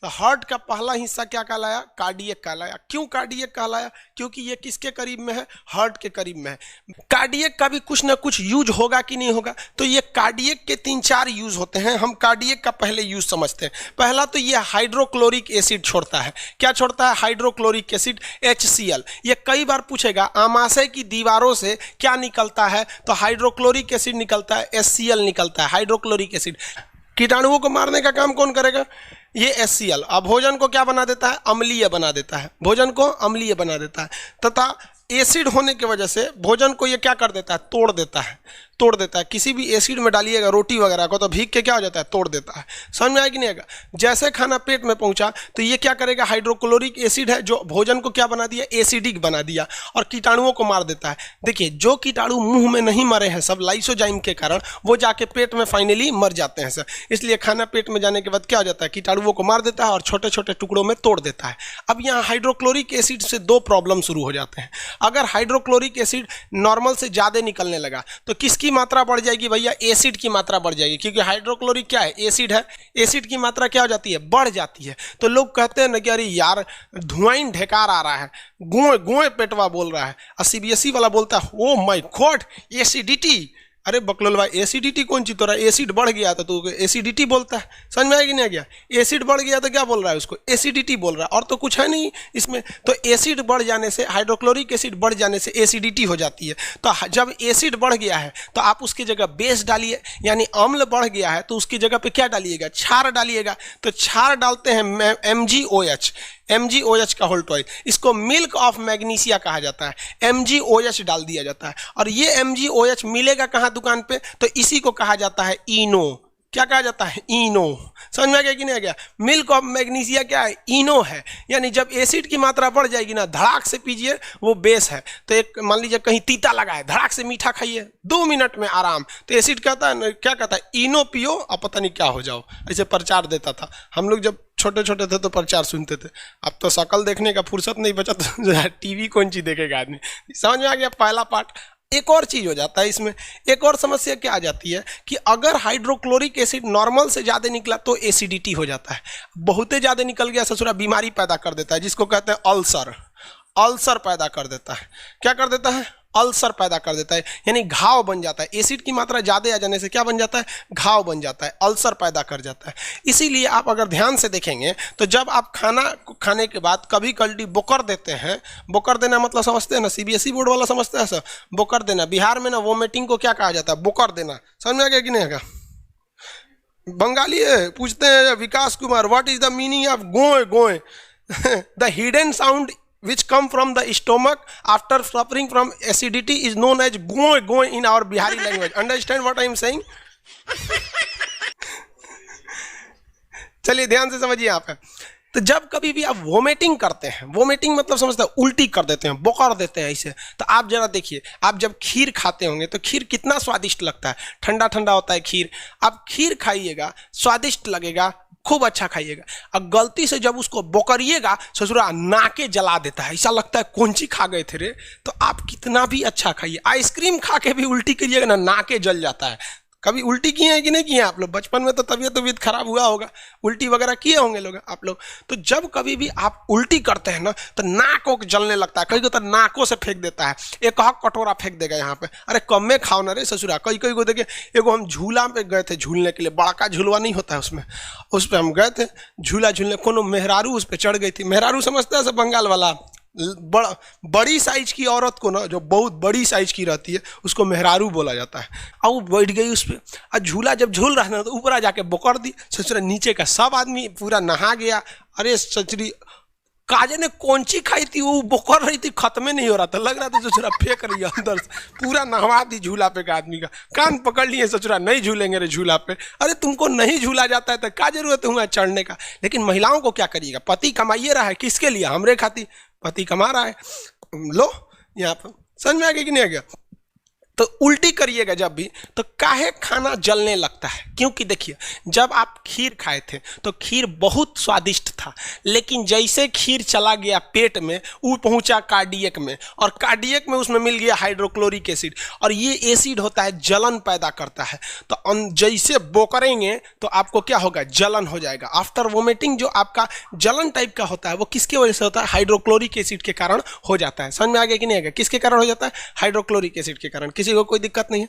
तो हार्ट का पहला हिस्सा क्या कहलाया? कार्डियक कहलाया। क्यों कार्डियक कहलाया? क्योंकि ये किसके करीब में है? हार्ट के करीब में है। कार्डियक का भी कुछ ना कुछ यूज होगा कि नहीं होगा? तो ये कार्डियक के 3-4 यूज होते हैं। हम कार्डियक का पहले यूज समझते हैं। पहला तो ये हाइड्रोक्लोरिक एसिड छोड़ता है। क्या छोड़ता है? Hydrochloric acid, HCl। ये कई बार पूछेगा आमाशय की दीवारों से क्या निकलता है? तो हाइड्रोक्लोरिक एसिड निकलता है, HCl निकलता है। हाइड्रोक्लोरिक एसिड कीटाणुओं को मारने का काम कौन करेगा? ये HCl। अब भोजन को क्या बना देता है? अम्लीय बना देता है। भोजन को अम्लीय बना देता है तथा एसिड होने की वजह से भोजन को ये क्या कर देता है? तोड़ देता है। तोड़ देता है। किसी भी एसिड में डालिएगा रोटी वगैरह को तो भीग के क्या हो जाता है? तोड़ देता है। समझ में आया कि नहीं आएगा? जैसे खाना पेट में पहुंचा तो ये क्या करेगा? हाइड्रोक्लोरिक एसिड है जो भोजन को क्या बना दिया? एसिडिक बना दिया और कीटाणुओं को मार देता है। देखिए, जो कीटाणु मुंह में नहीं मरे हैं सब लाइसोजाइम के कारण, वो जाके पेट में फाइनली मर जाते हैं सर। इसलिए खाना पेट में जाने के बाद क्या हो जाता है? कीटाणुओं को मार देता है और छोटे छोटे टुकड़ों में तोड़ देता है। अब यहाँ हाइड्रोक्लोरिक एसिड से 2 प्रॉब्लम शुरू हो जाते हैं। अगर हाइड्रोक्लोरिक एसिड नॉर्मल से ज़्यादा निकलने लगा तो किसकी मात्रा बढ़ जाएगी भैया? एसिड की मात्रा बढ़ जाएगी। क्योंकि हाइड्रोक्लोरिक क्या है? एसिड है। एसिड की मात्रा क्या हो जाती है? बढ़ जाती है। तो लोग कहते हैं ना कि अरे यार धुआं ढेकार आ रहा है, गुए गुए पेटवा बोल रहा है। और CBSE वाला बोलता है ओ माय गॉड एसिडिटी। अरे बकलोल भाई, एसिडिटी कौन चीज? तो रहा एसिड बढ़ गया तो तू एसिडिटी बोलता है। समझ में आया कि नहीं आ गया? एसिड बढ़ गया तो क्या बोल रहा है? उसको एसिडिटी बोल रहा है, और तो कुछ है नहीं इसमें। तो एसिड बढ़ जाने से, हाइड्रोक्लोरिक एसिड बढ़ जाने से एसिडिटी हो जाती है। तो जब एसिड बढ़ गया है तो आप उसकी जगह बेस डालिए, यानी अम्ल बढ़ गया है तो उसकी जगह पे क्या डालिएगा? क्षार डालिएगा। तो क्षार डालते हैं MgOH का होल्ट ऑयल। इसको मिल्क ऑफ मैग्नीशिया कहा जाता है। MgOH डाल दिया जाता है और ये MgOH मिलेगा कहाँ दुकान पे? तो इसी को कहा जाता है इनो। क्या कहा जाता है? इनो। समझ में आ गया कि नहीं आ गया? मिल्क ऑफ मैग्नीशिया क्या है? इनो है। यानी जब एसिड की मात्रा बढ़ जाएगी ना, धड़ाक से पीजिए, वो बेस है। तो एक मान लीजिए कहीं तीता लगा है, धड़ाक से मीठा खाइए, 2 मिनट में आराम। तो एसिड कहता है क्या कहता है? इनो पियो और पता नहीं क्या हो जाओ। ऐसे प्रचार देता था हम लोग जब छोटे छोटे थे तो प्रचार सुनते थे। अब तो शकल देखने का फुर्सत नहीं बचा तो टीवी कौन चीज देखेगा आदमी। समझ में आ गया पहला पार्ट। एक और चीज हो जाता है इसमें, एक और समस्या क्या आ जाती है कि अगर हाइड्रोक्लोरिक एसिड नॉर्मल से ज़्यादा निकला तो एसिडिटी हो जाता है। बहुत ज़्यादा निकल गया ससुरा बीमारी पैदा कर देता है, जिसको कहते हैं अल्सर। अल्सर पैदा कर देता है। क्या कर देता है? अल्सर पैदा कर देता है, यानी घाव बन जाता है। एसिड की मात्रा ज़्यादा आ जाने से क्या बन जाता है? घाव बन जाता है, अल्सर पैदा कर जाता है। इसीलिए आप अगर ध्यान से देखेंगे तो जब आप खाना खाने के बाद कभी कल्टी बोकर देते हैं, बोकर देना मतलब समझते हैं ना? CBSE बोर्ड वाला समझते हैं सर, बोकर देना। बिहार में ना वोमिटिंग को क्या कहा जाता है? बोकर देना। समझ में आ गया कि नहीं आएगा? बंगाली है, पूछते हैं Vikas Kumar, what is the meaning of गोए गोए? The hidden sound which come from the stomach after suffering from acidity is known as goe goe in our Bihari language. Understand what I am saying? चलिए ध्यान से समझिए यहाँ पे। तो जब कभी भी आप वोमिटिंग करते हैं, वोमिटिंग मतलब समझते हैं उल्टी कर देते हैं, बोकर देते हैं ऐसे, तो आप जरा देखिए, आप जब खीर खाते होंगे तो खीर कितना स्वादिष्ट लगता है, ठंडा ठंडा होता है खीर। आप खीर खाइएगा, स्वादिष्ट लगेगा, खूब अच्छा खाइएगा। और गलती से जब उसको बोकरिएगा ससुरा नाके जला देता है, ऐसा लगता है कौन सी खा गए थे रे। तो आप कितना भी अच्छा खाइए, आइसक्रीम खा के भी उल्टी करिएगा ना, नाके जल जाता है। कभी उल्टी किए हैं कि नहीं किए हैं आप लोग? बचपन में तो तबीयत खराब हुआ होगा, उल्टी वगैरह किए होंगे लोग आप लोग। तो जब कभी भी आप उल्टी करते हैं ना तो नाक को जलने लगता है, कई को तो नाकों से फेंक देता है, एक कटोरा फेंक देगा यहाँ पे। अरे कम में खाओ ना रे ससुरा। कई को देखिए, एगो हम झूला पे गए थे झूलने के लिए, बड़ा झूलवा नहीं होता है उसमें, उस पर हम गए थे झूला झूलने। कोनो मेहरारू उस पर चढ़ गई थी। मेहरारू समझता है सब बंगाल वाला, बड़ी साइज की औरत को ना, जो बहुत बड़ी साइज की रहती है, उसको मेहरारू बोला जाता है। और वो बैठ गई उस पर, और झूला जब झूल रहा है ना तो ऊपर आ जाके बोकर दी। ससुरा नीचे का सब आदमी पूरा नहा गया। अरे सचरी काजे ने कौन सी खाई थी, वो बोकर रही थी, खत्म नहीं हो रहा था, लग रहा था ससुरा फेंक रही है अंदर से, पूरा नहवा दी झूला पे का आदमी का। कान पकड़ लिए ससुरा, नहीं झूलेंगे रे झूला पे। अरे तुमको नहीं झूला जाता है तो क्या जरूरत है चढ़ने का। लेकिन महिलाओं को क्या करिएगा, पति कमाइए रहा है, किसके लिए? हमरे खातिर। पति कमा रहा है, लो यहाँ पर। समझ में आ गया कि नहीं आ गया? तो उल्टी करिएगा जब भी, तो काहे खाना जलने लगता है? क्योंकि देखिए, जब आप खीर खाए थे तो खीर बहुत स्वादिष्ट था, लेकिन जैसे खीर चला गया पेट में, वो पहुंचा कार्डियक में, और कार्डियक में उसमें मिल गया हाइड्रोक्लोरिक एसिड, और ये एसिड होता है जलन पैदा करता है। तो जैसे बोकरेंगे तो आपको क्या होगा? जलन हो जाएगा। आफ्टर वोमिटिंग जो आपका जलन टाइप का होता है वो किसकी वजह से होता है? हाइड्रोक्लोरिक एसिड के कारण हो जाता है। समझ में आ गया कि नहीं आ गया? किसके कारण हो जाता है? हाइड्रोक्लोरिक एसिड के कारण। किसी को कोई दिक्कत नहीं है?